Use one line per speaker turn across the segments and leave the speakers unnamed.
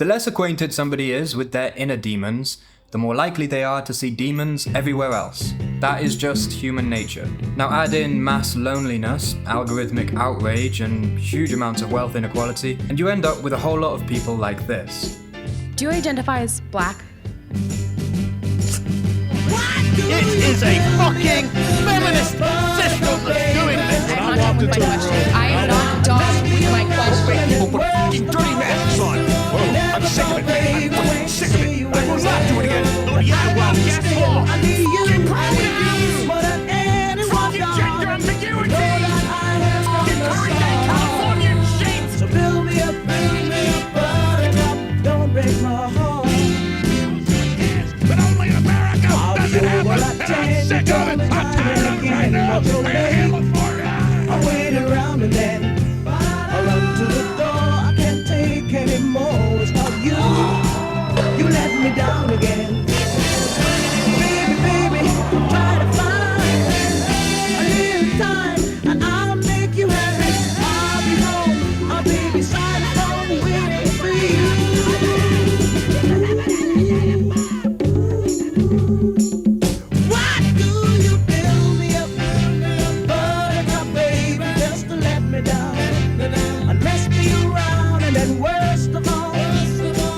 The less acquainted somebody is with their inner demons, the more likely they are to see demons everywhere else. That is just human nature. Now add in mass loneliness, algorithmic outrage, and huge amounts of wealth inequality, and you end up with a whole lot of people like this.
Do you identify as black?
It is a fucking feminist system that's doing this!
I'm not done with my question. I am not done with my question.
People put fucking dirty masks on! Whoa, I'm sick of it, man. I'm fucking sick of it! I will not do it again! Oh yeah, well, guess what? Fucking primitive! Fucking gender ambiguity! Fucking current day Californian shit!
So build me up, buttercup, don't break my heart.
But only in America doesn't happen! And I'm sick of it! I'm tired of it right now! I can handle it for ya!
I wait around and then I run to the door. I can't take anymore. It's not you. You let me down again. Baby, try to find a little time and I'll make you happy. I'll be home. I'll be beside the phone waiting for you. Why do you build me up, buttercup, baby, just to let me down? And mess me around, and then worst of all,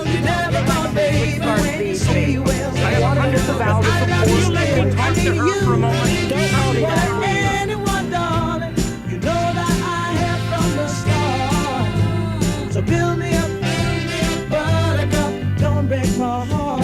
you never thought, baby, when you say well.
I have hundreds of hours of support. I talk to her for a moment. Don't hold it down.
Anyone, darling, you know that I have from the start. So build me up, buttercup, don't break my heart.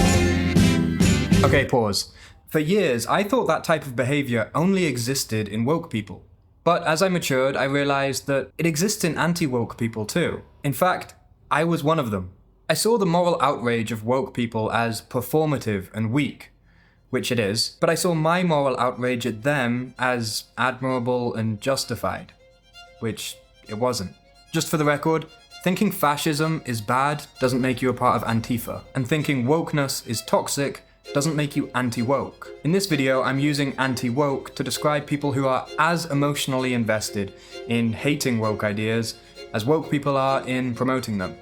Okay, pause. For years, I thought that type of behavior only existed in woke people. But as I matured, I realized that it exists in anti-woke people too. In fact, I was one of them. I saw the moral outrage of woke people as performative and weak, which it is, but I saw my moral outrage at them as admirable and justified, which it wasn't. Just for the record, thinking fascism is bad doesn't make you a part of Antifa, and thinking wokeness is toxic doesn't make you anti-woke. In this video, I'm using anti-woke to describe people who are as emotionally invested in hating woke ideas as woke people are in promoting them.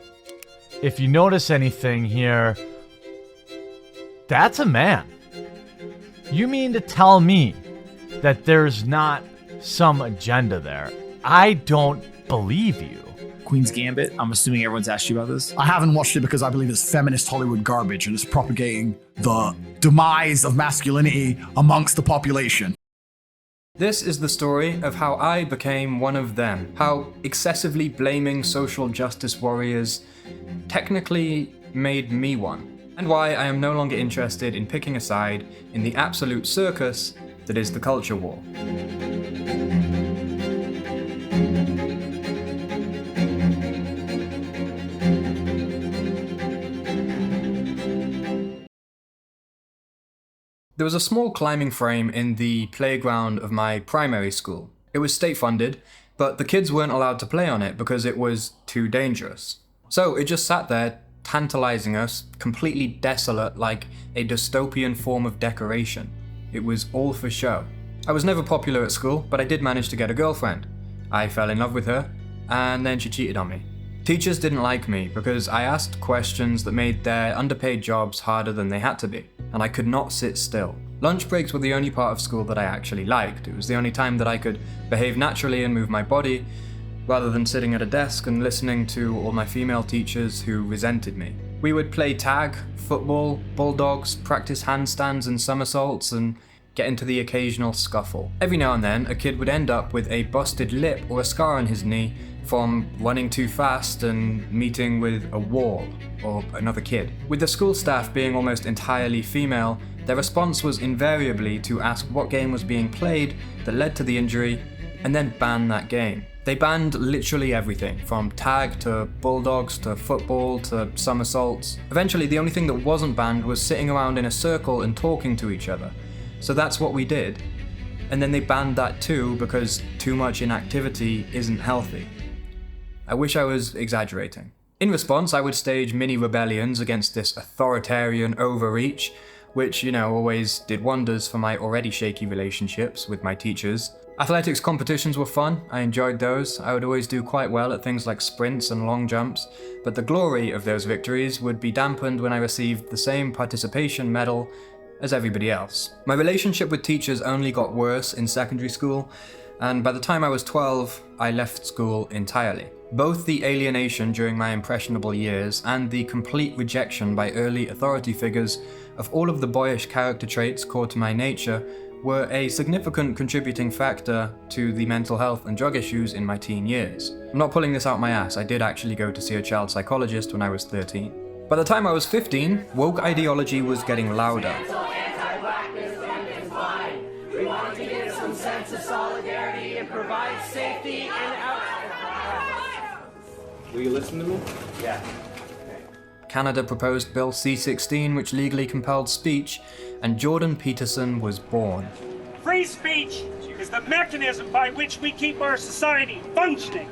If you notice anything here, that's a man. You mean to tell me that there's not some agenda there? I don't believe you.
Queen's Gambit. I'm assuming everyone's asked you about this.
I haven't watched it because I believe it's feminist Hollywood garbage and it's propagating the demise of masculinity amongst the population.
This is the story of how I became one of them, how excessively blaming social justice warriors technically made me one, and why I am no longer interested in picking a side in the absolute circus that is the culture war. There was a small climbing frame in the playground of my primary school. It was state funded, but the kids weren't allowed to play on it because it was too dangerous. So it just sat there, tantalizing us, completely desolate like a dystopian form of decoration. It was all for show. I was never popular at school, but I did manage to get a girlfriend. I fell in love with her, and then she cheated on me. Teachers didn't like me because I asked questions that made their underpaid jobs harder than they had to be, and I could not sit still. Lunch breaks were the only part of school that I actually liked. It was the only time that I could behave naturally and move my body, rather than sitting at a desk and listening to all my female teachers who resented me. We would play tag, football, bulldogs, practice handstands and somersaults, and get into the occasional scuffle. Every now and then, a kid would end up with a busted lip or a scar on his knee from running too fast and meeting with a wall or another kid. With the school staff being almost entirely female, their response was invariably to ask what game was being played that led to the injury, and then ban that game. They banned literally everything, from tag to bulldogs to football to somersaults. Eventually, the only thing that wasn't banned was sitting around in a circle and talking to each other. So that's what we did. And then they banned that too because too much inactivity isn't healthy. I wish I was exaggerating. In response, I would stage mini rebellions against this authoritarian overreach, which, always did wonders for my already shaky relationships with my teachers. Athletics competitions were fun, I enjoyed those. I would always do quite well at things like sprints and long jumps, but the glory of those victories would be dampened when I received the same participation medal as everybody else. My relationship with teachers only got worse in secondary school, and by the time I was 12, I left school entirely. Both the alienation during my impressionable years and the complete rejection by early authority figures of all of the boyish character traits core to my nature were a significant contributing factor to the mental health and drug issues in my teen years. I'm not pulling this out my ass, I did actually go to see a child psychologist when I was 13. By the time I was 15, woke ideology was getting louder.
We want to give some sense of solidarity and provide safety and
Will you listen to me?
Yeah.
Canada proposed Bill C-16, which legally compelled speech, and Jordan Peterson was born.
Free speech is the mechanism by which we keep our society functioning.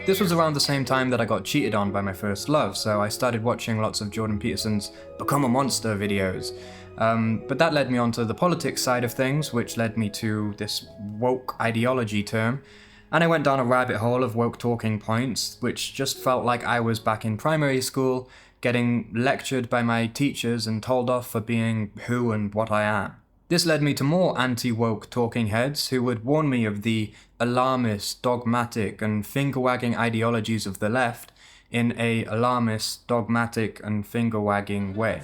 This was around the same time that I got cheated on by my first love, so I started watching lots of Jordan Peterson's Become a Monster videos. But that led me onto the politics side of things, which led me to this woke ideology term. And I went down a rabbit hole of woke talking points, which just felt like I was back in primary school, getting lectured by my teachers and told off for being who and what I am. This led me to more anti-woke talking heads who would warn me of the alarmist, dogmatic, and finger-wagging ideologies of the left in a alarmist, dogmatic, and finger-wagging way.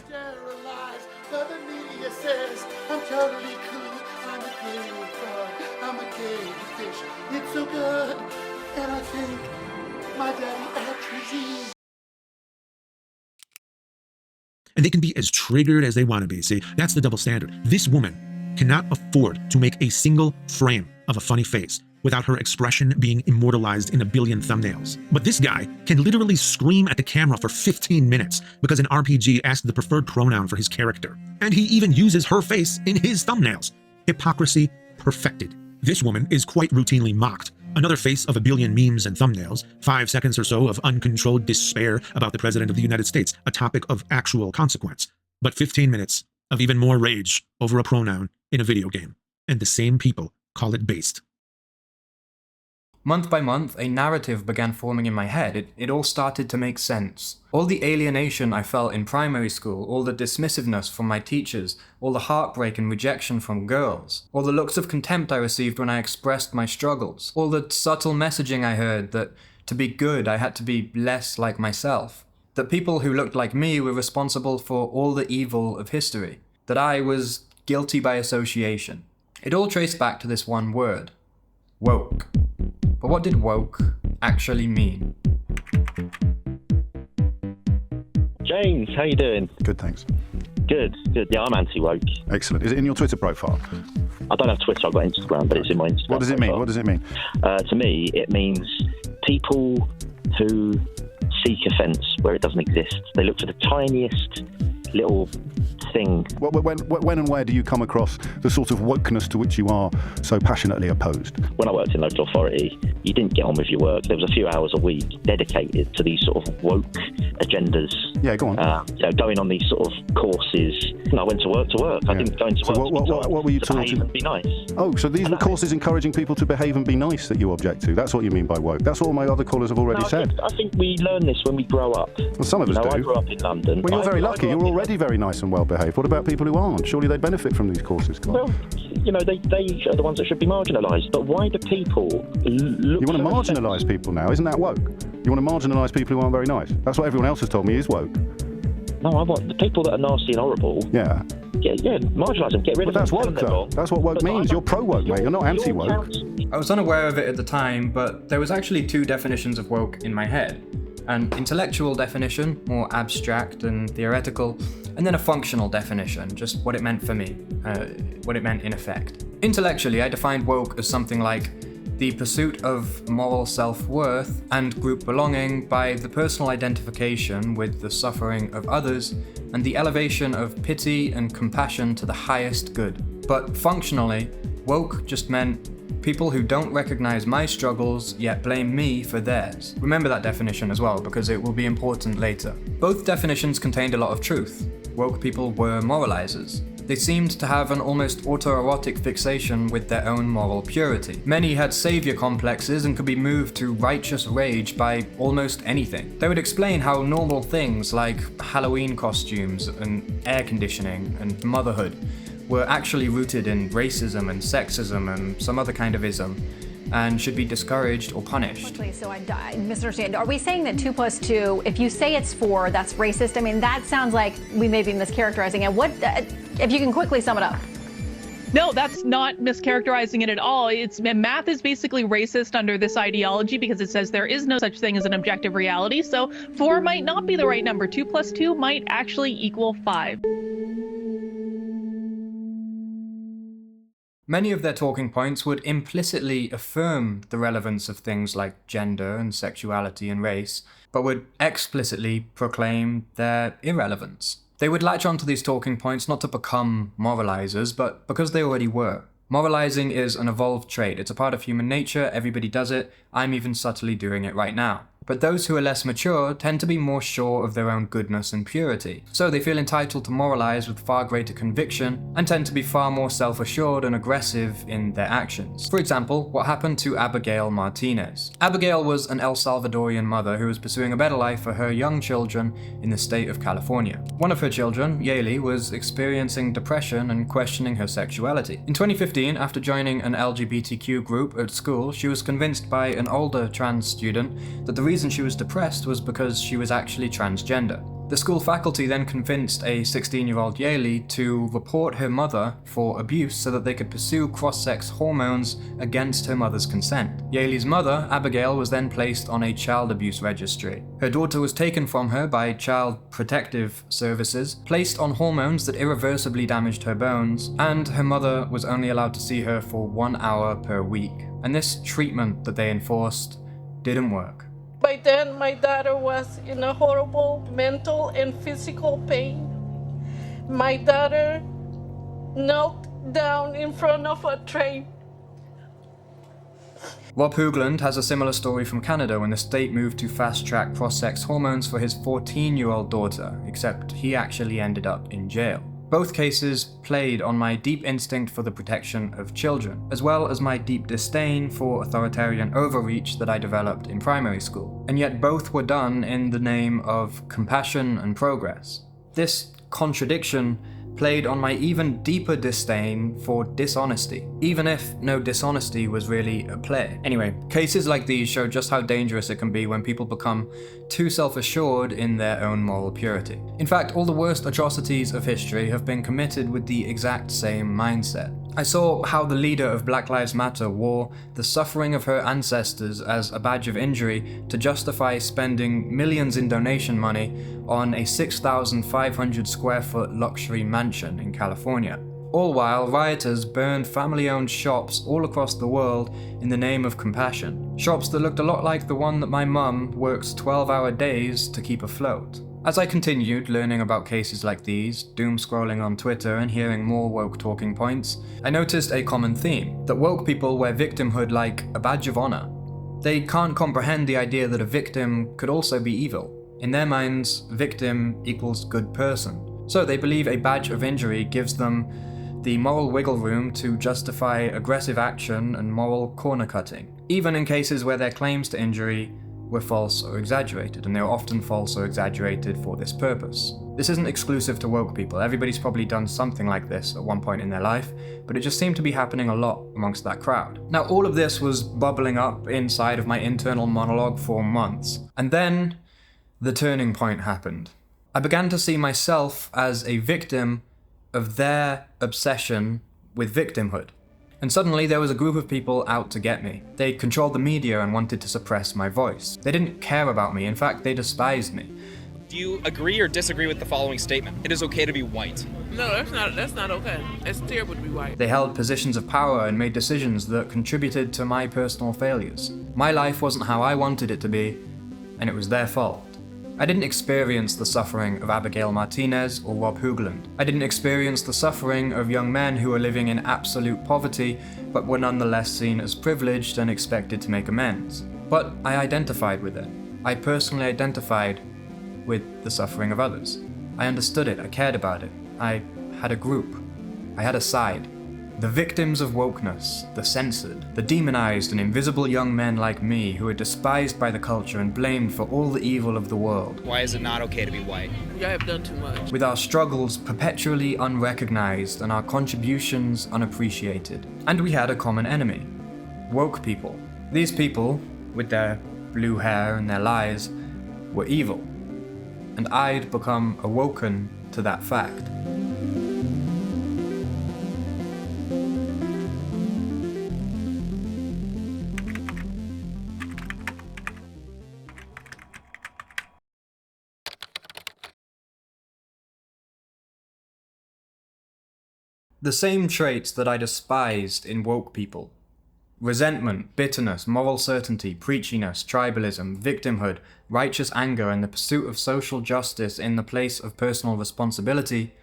I'm totally cool, I'm a gay frog, I'm a gay fish. It's so good, and I think my daddy actually is.
And they can be as triggered as they want to be. See, that's the double standard. This woman cannot afford to make a single frame of a funny face without her expression being immortalized in a billion thumbnails. But this guy can literally scream at the camera for 15 minutes because an RPG asked the preferred pronoun for his character. And he even uses her face in his thumbnails. Hypocrisy perfected. This woman is quite routinely mocked. Another face of a billion memes and thumbnails, 5 seconds or so of uncontrolled despair about the President of the United States, a topic of actual consequence. But 15 minutes of even more rage over a pronoun in a video game. And the same people call it based.
Month by month, a narrative began forming in my head. It all started to make sense. All the alienation I felt in primary school, all the dismissiveness from my teachers, all the heartbreak and rejection from girls, all the looks of contempt I received when I expressed my struggles, all the subtle messaging I heard that to be good I had to be less like myself, that people who looked like me were responsible for all the evil of history, that I was guilty by association. It all traced back to this one word: woke. But what did woke actually mean?
James, how you doing?
Good, thanks.
Good. Yeah, I'm anti-woke.
Excellent. Is it in your Twitter profile?
I don't have Twitter, I've got Instagram, but it's in my Instagram
What does it mean? What does it mean?
To me, it means people who seek offence where it doesn't exist. They look for the tiniest little thing.
When and where do you come across the sort of wokeness to which you are so passionately opposed?
When I worked in local authority, you didn't get on with your work. There was a few hours a week dedicated to these sort of woke agendas.
Yeah, go on.
Going on these sort of courses. I went to work. I didn't go into work.
What were you
to behave and be nice.
Oh, so these were courses encouraging people to behave and be nice that you object to. That's what you mean by woke. That's what all my other callers have already said.
I think we learn this when we grow up.
Well, some of us do.
I grew up in London.
Well, you're very lucky. You're already very nice and well behaved. What about people who aren't? Surely they benefit from these courses.
Well, they are the ones that should be marginalised. But why do people look...
You want to marginalise people now? Isn't that woke? You want to marginalise people who aren't very nice? That's what everyone else has told me is woke.
No, I want the people that are nasty and horrible.
Yeah.
Yeah, marginalise them, get rid of them.
But that's woke, though. That's what woke means. You're pro-woke, mate. You're not anti-woke.
I was unaware of it at the time, but there was actually two definitions of woke in my head. An intellectual definition, more abstract and theoretical, and then a functional definition, just what it meant for me, what it meant in effect. Intellectually, I defined woke as something like the pursuit of moral self-worth and group belonging by the personal identification with the suffering of others and the elevation of pity and compassion to the highest good. But functionally, woke just meant people who don't recognize my struggles yet blame me for theirs. Remember that definition as well, because it will be important later. Both definitions contained a lot of truth. Woke people were moralizers. They seemed to have an almost autoerotic fixation with their own moral purity. Many had savior complexes and could be moved to righteous rage by almost anything. They would explain how normal things like Halloween costumes and air conditioning and motherhood were actually rooted in racism and sexism and some other kind of ism, and should be discouraged or punished.
So I misunderstand. Are we saying that 2 + 2, if you say it's 4, that's racist? I mean, that sounds like we may be mischaracterizing it. What, if you can quickly sum it up?
No, that's not mischaracterizing it at all. Math is basically racist under this ideology because it says there is no such thing as an objective reality. So 4 might not be the right number. 2 + 2 might actually equal 5.
Many of their talking points would implicitly affirm the relevance of things like gender and sexuality and race, but would explicitly proclaim their irrelevance. They would latch onto these talking points not to become moralizers, but because they already were. Moralizing is an evolved trait. It's a part of human nature, everybody does it, I'm even subtly doing it right now. But those who are less mature tend to be more sure of their own goodness and purity, so they feel entitled to moralize with far greater conviction and tend to be far more self-assured and aggressive in their actions. For example, what happened to Abigail Martinez. Abigail was an El Salvadorian mother who was pursuing a better life for her young children in the state of California. One of her children, Yaley, was experiencing depression and questioning her sexuality. In 2015, after joining an LGBTQ group at school, she was convinced by an older trans student that the reason she was depressed was because she was actually transgender. The school faculty then convinced a 16-year-old Yaley to report her mother for abuse so that they could pursue cross-sex hormones against her mother's consent. Yaley's mother, Abigail, was then placed on a child abuse registry. Her daughter was taken from her by Child Protective Services, placed on hormones that irreversibly damaged her bones, and her mother was only allowed to see her for 1 hour per week. And this treatment that they enforced didn't work.
By then, my daughter was in a horrible mental and physical pain. My daughter knelt down in front of a train.
Rob Hoogland has a similar story from Canada when the state moved to fast-track cross-sex hormones for his 14-year-old daughter, except he actually ended up in jail. Both cases played on my deep instinct for the protection of children, as well as my deep disdain for authoritarian overreach that I developed in primary school. And yet both were done in the name of compassion and progress. This contradiction played on my even deeper disdain for dishonesty, even if no dishonesty was really at play. Anyway, cases like these show just how dangerous it can be when people become too self-assured in their own moral purity. In fact, all the worst atrocities of history have been committed with the exact same mindset. I saw how the leader of Black Lives Matter wore the suffering of her ancestors as a badge of injury to justify spending millions in donation money on a 6,500 square foot luxury mansion in California. All while rioters burned family-owned shops all across the world in the name of compassion. Shops that looked a lot like the one that my mum works 12-hour days to keep afloat. As I continued learning about cases like these, doom scrolling on Twitter and hearing more woke talking points, I noticed a common theme, that woke people wear victimhood like a badge of honor. They can't comprehend the idea that a victim could also be evil. In their minds, victim equals good person. So they believe a badge of injury gives them the moral wiggle room to justify aggressive action and moral corner cutting, even in cases where their claims to injury were false or exaggerated, and they were often false or exaggerated for this purpose. This isn't exclusive to woke people. Everybody's probably done something like this at one point in their life, but it just seemed to be happening a lot amongst that crowd. Now, all of this was bubbling up inside of my internal monologue for months, and then the turning point happened. I began to see myself as a victim of their obsession with victimhood. And suddenly there was a group of people out to get me. They controlled the media and wanted to suppress my voice. They didn't care about me, in fact, they despised me.
Do you agree or disagree with the following statement? It is okay to be white.
No, that's not okay. It's terrible to be white.
They held positions of power and made decisions that contributed to my personal failures. My life wasn't how I wanted it to be, and it was their fault. I didn't experience the suffering of Abigail Martinez or Rob Hoogland. I didn't experience the suffering of young men who were living in absolute poverty, but were nonetheless seen as privileged and expected to make amends. But I identified with it. I personally identified with the suffering of others. I understood it, I cared about it. I had a group. I had a side. The victims of wokeness, the censored, the demonized and invisible young men like me who are despised by the culture and blamed for all the evil of the world.
Why is it not okay to be white?
You have done too much.
With our struggles perpetually unrecognized and our contributions unappreciated. And we had a common enemy. Woke people. These people, with their blue hair and their lies, were evil. And I'd become awoken to that fact. The same traits that I despised in woke people. Resentment, bitterness, moral certainty, preachiness, tribalism, victimhood, righteous anger, and the pursuit of social justice in the place of personal responsibility.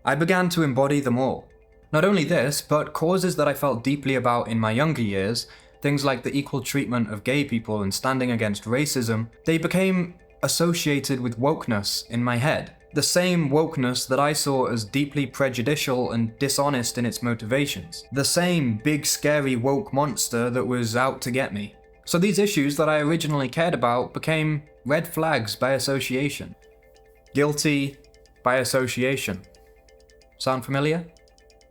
I began to embody them all. Not only this, but causes that I felt deeply about in my younger years, things like the equal treatment of gay people and standing against racism, they became associated with wokeness in my head. The same wokeness that I saw as deeply prejudicial and dishonest in its motivations. The same big scary woke monster that was out to get me. So these issues that I originally cared about became red flags by association. Guilty by association. Sound familiar?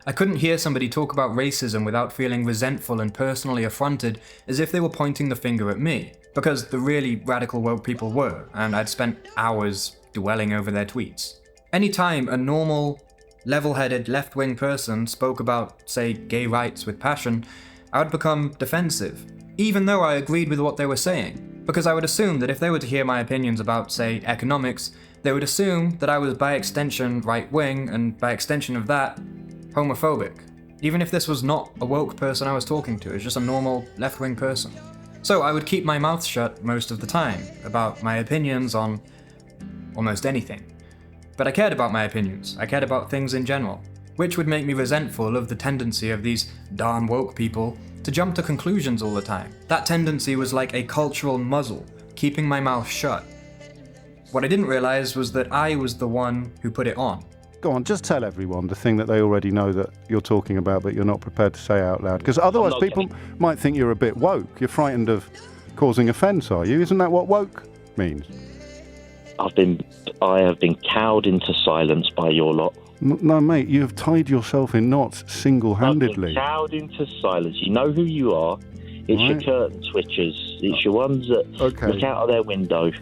I couldn't hear somebody talk about racism without feeling resentful and personally affronted as if they were pointing the finger at me. Because the really radical woke people were, and I'd spent hours dwelling over their tweets. Anytime a normal, level-headed left-wing person spoke about, say, gay rights with passion, I would become defensive, even though I agreed with what they were saying, because I would assume that if they were to hear my opinions about, say, economics, they would assume that I was by extension right-wing, and by extension of that, homophobic, even if this was not a woke person I was talking to, it's just a normal left-wing person. So I would keep my mouth shut most of the time about my opinions on almost anything. But I cared about my opinions, I cared about things in general, which would make me resentful of the tendency of these darn woke people to jump to conclusions all the time. That tendency was like a cultural muzzle, keeping my mouth shut. What I didn't realize was that I was the one who put it on.
Go on, just tell everyone the thing that they already know that you're talking about but you're not prepared to say out loud. Because otherwise people might think you're a bit woke. You're frightened of causing offence, are you? Isn't that what woke means?
I have been cowed into silence by your lot.
No, mate, you have tied yourself in knots single-handedly.
I've been cowed into silence. You know who you are. It's your curtain switchers. It's your ones that look out of their window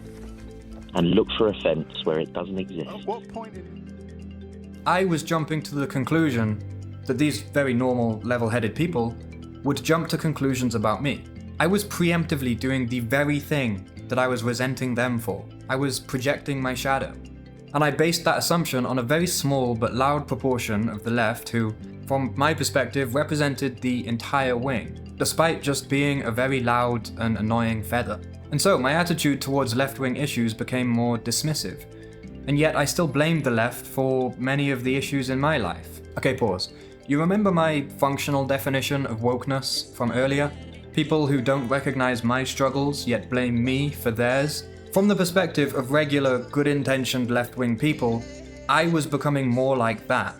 and look for offence where it doesn't exist.
At what point
I was jumping to the conclusion that these very normal, level-headed people would jump to conclusions about me. I was preemptively doing the very thing that I was resenting them for. I was projecting my shadow. And I based that assumption on a very small but loud proportion of the left who, from my perspective, represented the entire wing, despite just being a very loud and annoying feather. And so my attitude towards left-wing issues became more dismissive. And yet I still blamed the left for many of the issues in my life. Okay, pause. You remember my functional definition of wokeness from earlier? People who don't recognize my struggles yet blame me for theirs? From the perspective of regular, good-intentioned left-wing people, I was becoming more like that.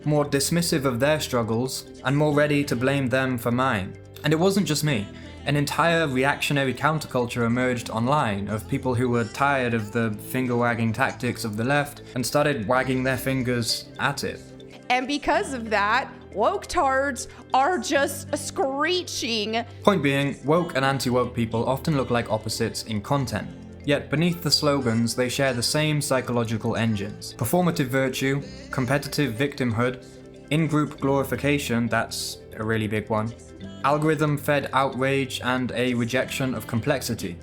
More dismissive of their struggles, and more ready to blame them for mine. And it wasn't just me. An entire reactionary counterculture emerged online of people who were tired of the finger-wagging tactics of the left and started wagging their fingers at it.
And because of that, woke tards are just screeching.
Point being, woke and anti-woke people often look like opposites in content. Yet beneath the slogans, they share the same psychological engines. Performative virtue, competitive victimhood, in-group glorification, that's a really big one, algorithm-fed outrage, and a rejection of complexity.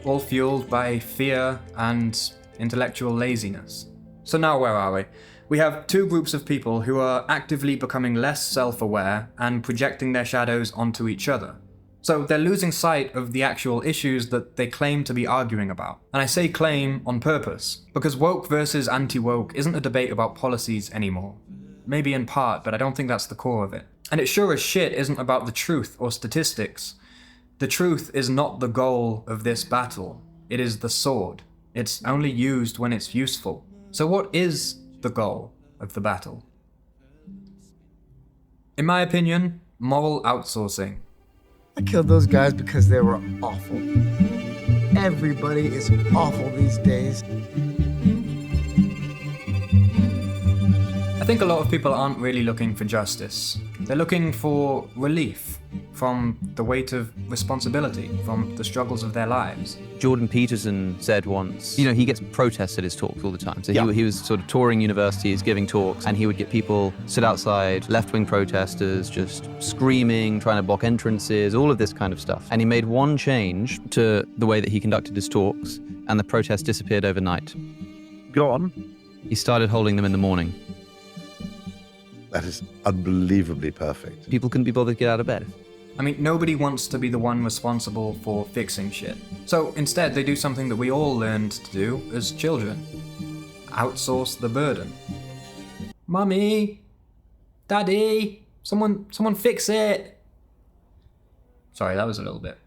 All fueled by fear and intellectual laziness. So now where are we? We have two groups of people who are actively becoming less self-aware and projecting their shadows onto each other. So they're losing sight of the actual issues that they claim to be arguing about. And I say claim on purpose, because woke versus anti-woke isn't a debate about policies anymore. Maybe in part, but I don't think that's the core of it. And it sure as shit isn't about the truth or statistics. The truth is not the goal of this battle. It is the sword. It's only used when it's useful. So what is the goal of the battle? In my opinion, moral outsourcing.
I killed those guys because they were awful. Everybody is awful these days.
I think a lot of people aren't really looking for justice. They're looking for relief from the weight of responsibility, from the struggles of their lives.
Jordan Peterson said once, he gets protests at his talks all the time. So he was sort of touring universities, giving talks, and he would get people sit outside, left-wing protesters, just screaming, trying to block entrances, all of this kind of stuff. And he made one change to the way that he conducted his talks, and the protests disappeared overnight.
Go on.
He started holding them in the morning.
That is unbelievably perfect.
People couldn't be bothered to get out of bed.
I mean, nobody wants to be the one responsible for fixing shit. So instead, they do something that we all learned to do as children. Outsource the burden. Mummy! Daddy! Someone fix it! Sorry, that was a little bit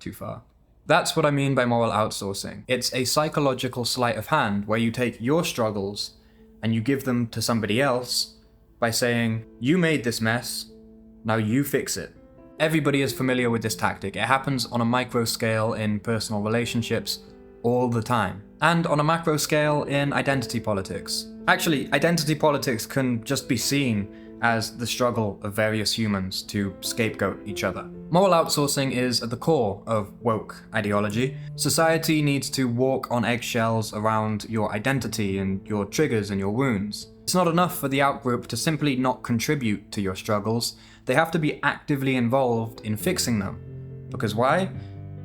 too far. That's what I mean by moral outsourcing. It's a psychological sleight of hand where you take your struggles and you give them to somebody else by saying, you made this mess, now you fix it. Everybody is familiar with this tactic. It happens on a micro scale in personal relationships all the time. And on a macro scale in identity politics. Actually, identity politics can just be seen as the struggle of various humans to scapegoat each other. Moral outsourcing is at the core of woke ideology. Society needs to walk on eggshells around your identity and your triggers and your wounds. It's not enough for the outgroup to simply not contribute to your struggles. They have to be actively involved in fixing them. Because why?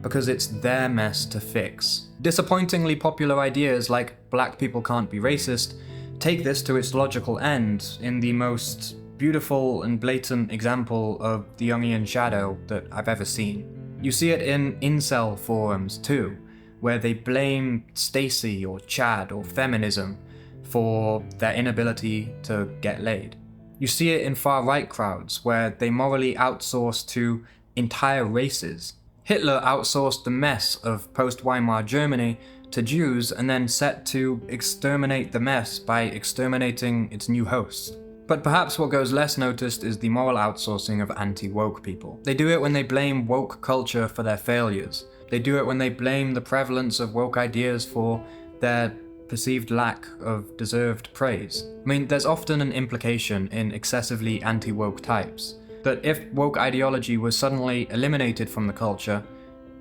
Because it's their mess to fix. Disappointingly popular ideas like black people can't be racist take this to its logical end in the most beautiful and blatant example of the Jungian shadow that I've ever seen. You see it in incel forums too, where they blame Stacy or Chad or feminism for their inability to get laid. You see it in far-right crowds, where they morally outsource to entire races. Hitler outsourced the mess of post-Weimar Germany to Jews and then set to exterminate the mess by exterminating its new host. But perhaps what goes less noticed is the moral outsourcing of anti-woke people. They do it when they blame woke culture for their failures. They do it when they blame the prevalence of woke ideas for their perceived lack of deserved praise. I mean, there's often an implication in excessively anti-woke types that if woke ideology was suddenly eliminated from the culture,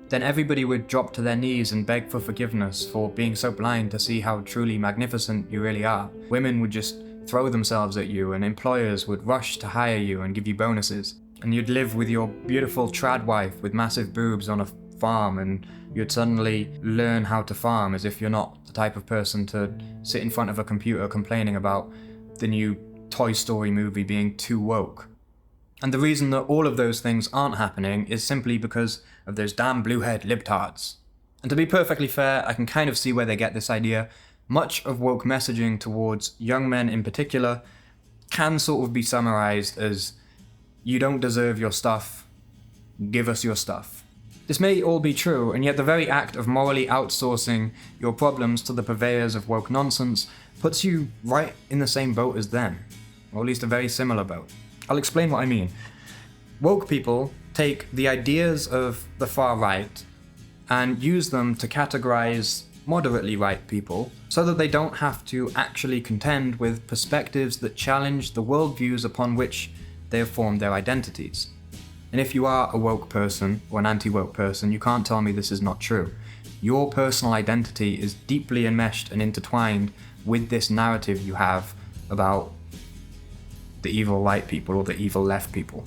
then everybody would drop to their knees and beg for forgiveness for being so blind to see how truly magnificent you really are. Women would just throw themselves at you, and employers would rush to hire you and give you bonuses. And you'd live with your beautiful trad wife with massive boobs on a farm, and you'd suddenly learn how to farm as if you're not the type of person to sit in front of a computer complaining about the new Toy Story movie being too woke. And the reason that all of those things aren't happening is simply because of those damn blue-haired libtards. And to be perfectly fair, I can kind of see where they get this idea. Much of woke messaging towards young men in particular can sort of be summarized as, you don't deserve your stuff, give us your stuff. This may all be true, and yet the very act of morally outsourcing your problems to the purveyors of woke nonsense puts you right in the same boat as them, or at least a very similar boat. I'll explain what I mean. Woke people take the ideas of the far right and use them to categorize moderately right people so that they don't have to actually contend with perspectives that challenge the worldviews upon which they have formed their identities. And if you are a woke person or an anti-woke person, you can't tell me this is not true. Your personal identity is deeply enmeshed and intertwined with this narrative you have about the evil right people or the evil left people.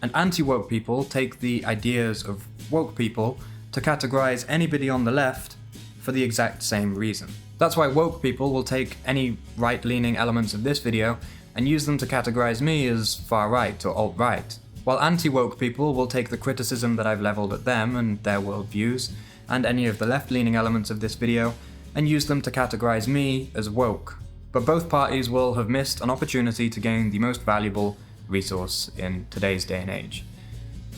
And anti-woke people take the ideas of woke people to categorize anybody on the left for the exact same reason. That's why woke people will take any right-leaning elements of this video and use them to categorize me as far-right or alt-right, while anti-woke people will take the criticism that I've leveled at them and their worldviews, and any of the left-leaning elements of this video, and use them to categorize me as woke. But both parties will have missed an opportunity to gain the most valuable resource in today's day and age.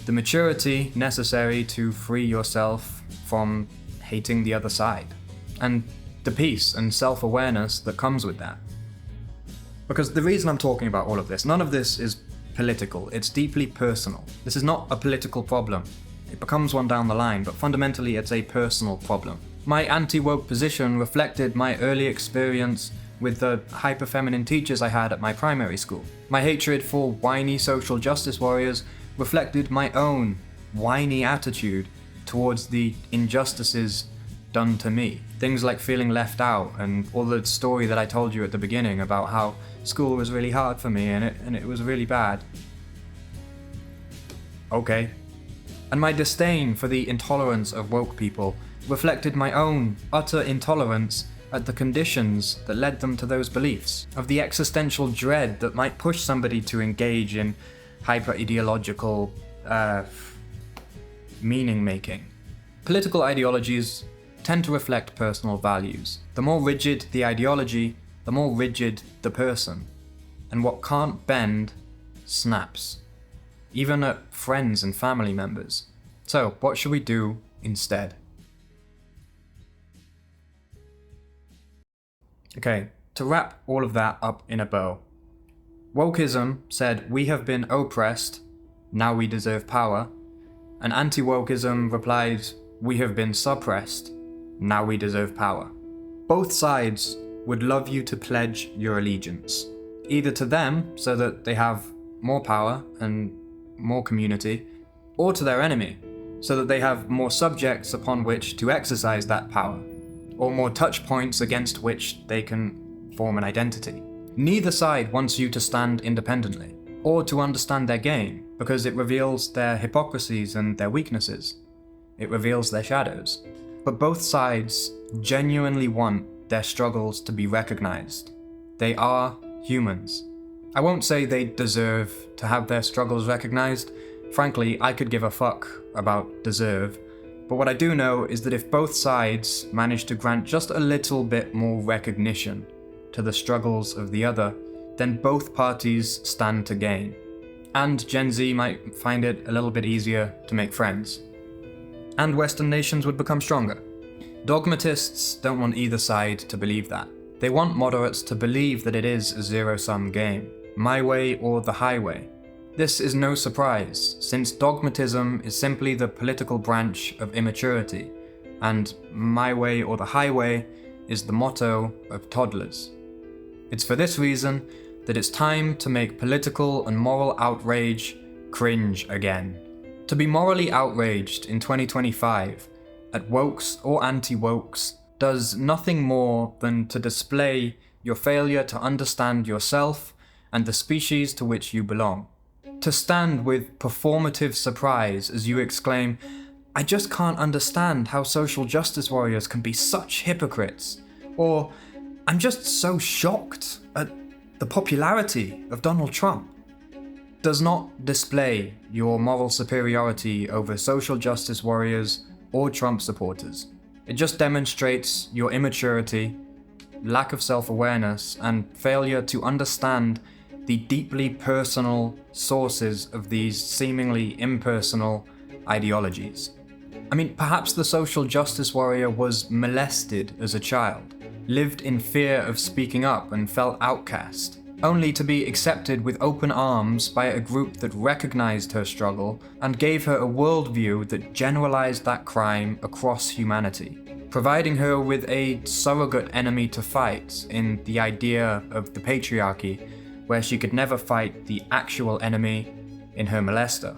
The maturity necessary to free yourself from hating the other side, and the peace and self-awareness that comes with that. Because the reason I'm talking about all of this, none of this is political, it's deeply personal. This is not a political problem. It becomes one down the line, but fundamentally it's a personal problem. My anti-woke position reflected my early experience with the hyper-feminine teachers I had at my primary school. My hatred for whiny social justice warriors reflected my own whiny attitude towards the injustices done to me. Things like feeling left out and all the story that I told you at the beginning about how school was really hard for me and it was really bad. Okay. And my disdain for the intolerance of woke people reflected my own utter intolerance at the conditions that led them to those beliefs, of the existential dread that might push somebody to engage in hyper-ideological meaning-making. Political ideologies tend to reflect personal values. The more rigid the ideology, the more rigid the person. And what can't bend, snaps. Even at friends and family members. So, what should we do instead? Okay, to wrap all of that up in a bow. Wokeism said, we have been oppressed, now we deserve power. And anti-wokeism replied, we have been suppressed, now we deserve power. Both sides would love you to pledge your allegiance, either to them so that they have more power and more community, or to their enemy, so that they have more subjects upon which to exercise that power, or more touch points against which they can form an identity. Neither side wants you to stand independently, or to understand their game, because it reveals their hypocrisies and their weaknesses. It reveals their shadows. But both sides genuinely want their struggles to be recognized. They are humans. I won't say they deserve to have their struggles recognized. Frankly, I could give a fuck about deserve. But what I do know is that if both sides manage to grant just a little bit more recognition to the struggles of the other, then both parties stand to gain. And Gen Z might find it a little bit easier to make friends. And Western nations would become stronger. Dogmatists don't want either side to believe that. They want moderates to believe that it is a zero-sum game, my way or the highway. This is no surprise, since dogmatism is simply the political branch of immaturity, and my way or the highway is the motto of toddlers. It's for this reason that it's time to make political and moral outrage cringe again. To be morally outraged in 2025 at wokes or anti-wokes does nothing more than to display your failure to understand yourself and the species to which you belong. To stand with performative surprise as you exclaim, I just can't understand how social justice warriors can be such hypocrites, or I'm just so shocked at the popularity of Donald Trump, does not display your moral superiority over social justice warriors or Trump supporters. It just demonstrates your immaturity, lack of self-awareness, and failure to understand the deeply personal sources of these seemingly impersonal ideologies. I mean, perhaps the social justice warrior was molested as a child, lived in fear of speaking up and felt outcast, only to be accepted with open arms by a group that recognized her struggle and gave her a worldview that generalized that crime across humanity, providing her with a surrogate enemy to fight in the idea of the patriarchy, where she could never fight the actual enemy in her molester.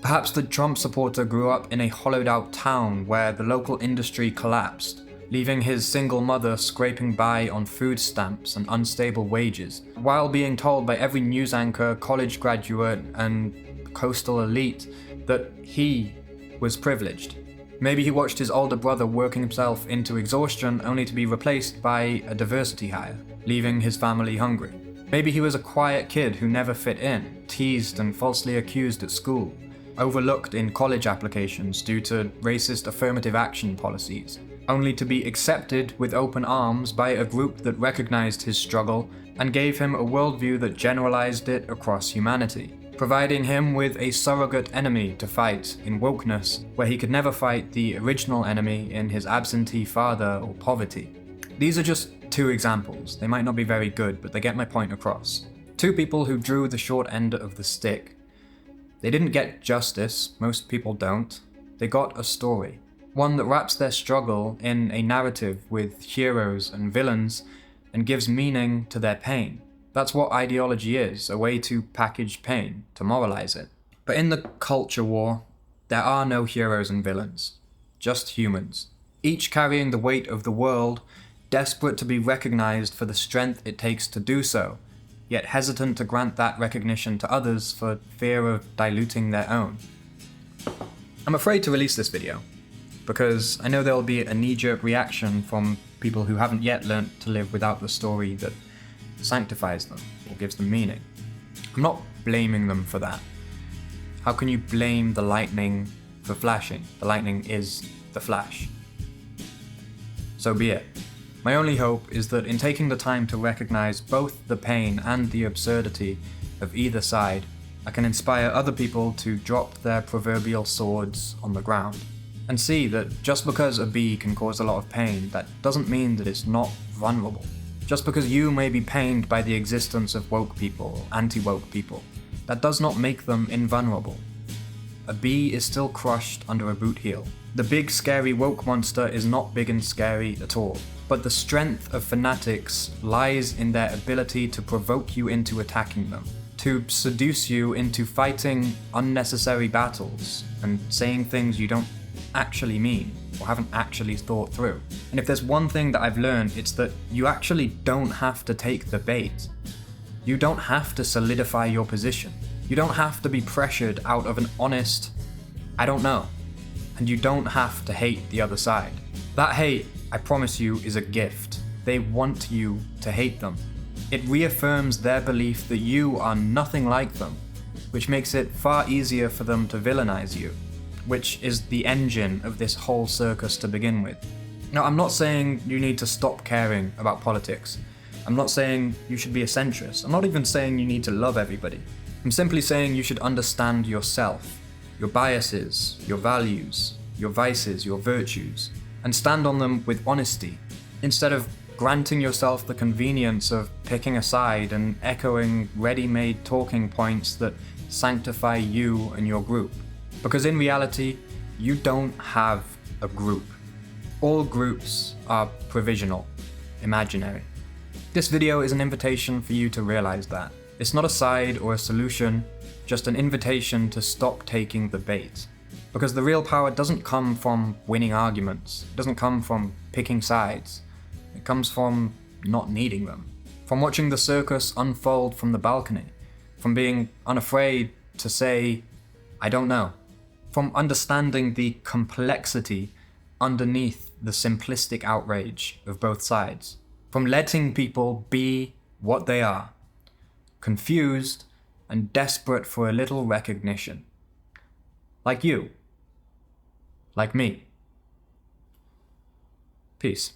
Perhaps the Trump supporter grew up in a hollowed-out town where the local industry collapsed, leaving his single mother scraping by on food stamps and unstable wages, while being told by every news anchor, college graduate, and coastal elite that he was privileged. Maybe he watched his older brother working himself into exhaustion only to be replaced by a diversity hire, leaving his family hungry. Maybe he was a quiet kid who never fit in, teased and falsely accused at school, overlooked in college applications due to racist affirmative action policies, only to be accepted with open arms by a group that recognized his struggle and gave him a worldview that generalized it across humanity, providing him with a surrogate enemy to fight in wokeness, where he could never fight the original enemy in his absentee father or poverty. These are just two examples. They might not be very good, but they get my point across. Two people who drew the short end of the stick. They didn't get justice, most people don't. They got a story. One that wraps their struggle in a narrative with heroes and villains and gives meaning to their pain. That's what ideology is, a way to package pain, to moralize it. But in the culture war, there are no heroes and villains, just humans, each carrying the weight of the world, desperate to be recognized for the strength it takes to do so, yet hesitant to grant that recognition to others for fear of diluting their own. I'm afraid to release this video, because I know there will be a knee-jerk reaction from people who haven't yet learnt to live without the story that sanctifies them or gives them meaning. I'm not blaming them for that. How can you blame the lightning for flashing? The lightning is the flash. So be it. My only hope is that in taking the time to recognize both the pain and the absurdity of either side, I can inspire other people to drop their proverbial swords on the ground and see that just because a bee can cause a lot of pain, that doesn't mean that it's not vulnerable. Just because you may be pained by the existence of woke people or anti-woke people, that does not make them invulnerable. A bee is still crushed under a boot heel. The big scary woke monster is not big and scary at all, but the strength of fanatics lies in their ability to provoke you into attacking them, to seduce you into fighting unnecessary battles and saying things you don't actually mean or haven't actually thought through. And if there's one thing that I've learned, it's that you actually don't have to take the bait. You don't have to solidify your position. You don't have to be pressured out of an honest, I don't know. And you don't have to hate the other side. That hate, I promise you, is a gift. They want you to hate them. It reaffirms their belief that you are nothing like them, which makes it far easier for them to villainize you, which is the engine of this whole circus to begin with. Now, I'm not saying you need to stop caring about politics. I'm not saying you should be a centrist. I'm not even saying you need to love everybody. I'm simply saying you should understand yourself, your biases, your values, your vices, your virtues, and stand on them with honesty, instead of granting yourself the convenience of picking a side and echoing ready-made talking points that sanctify you and your group. Because in reality, you don't have a group. All groups are provisional, imaginary. This video is an invitation for you to realize that. It's not a side or a solution, just an invitation to stop taking the bait. Because the real power doesn't come from winning arguments, it doesn't come from picking sides. It comes from not needing them. From watching the circus unfold from the balcony. From being unafraid to say, I don't know. From understanding the complexity underneath the simplistic outrage of both sides. From letting people be what they are, confused and desperate for a little recognition. Like you. Like me. Peace.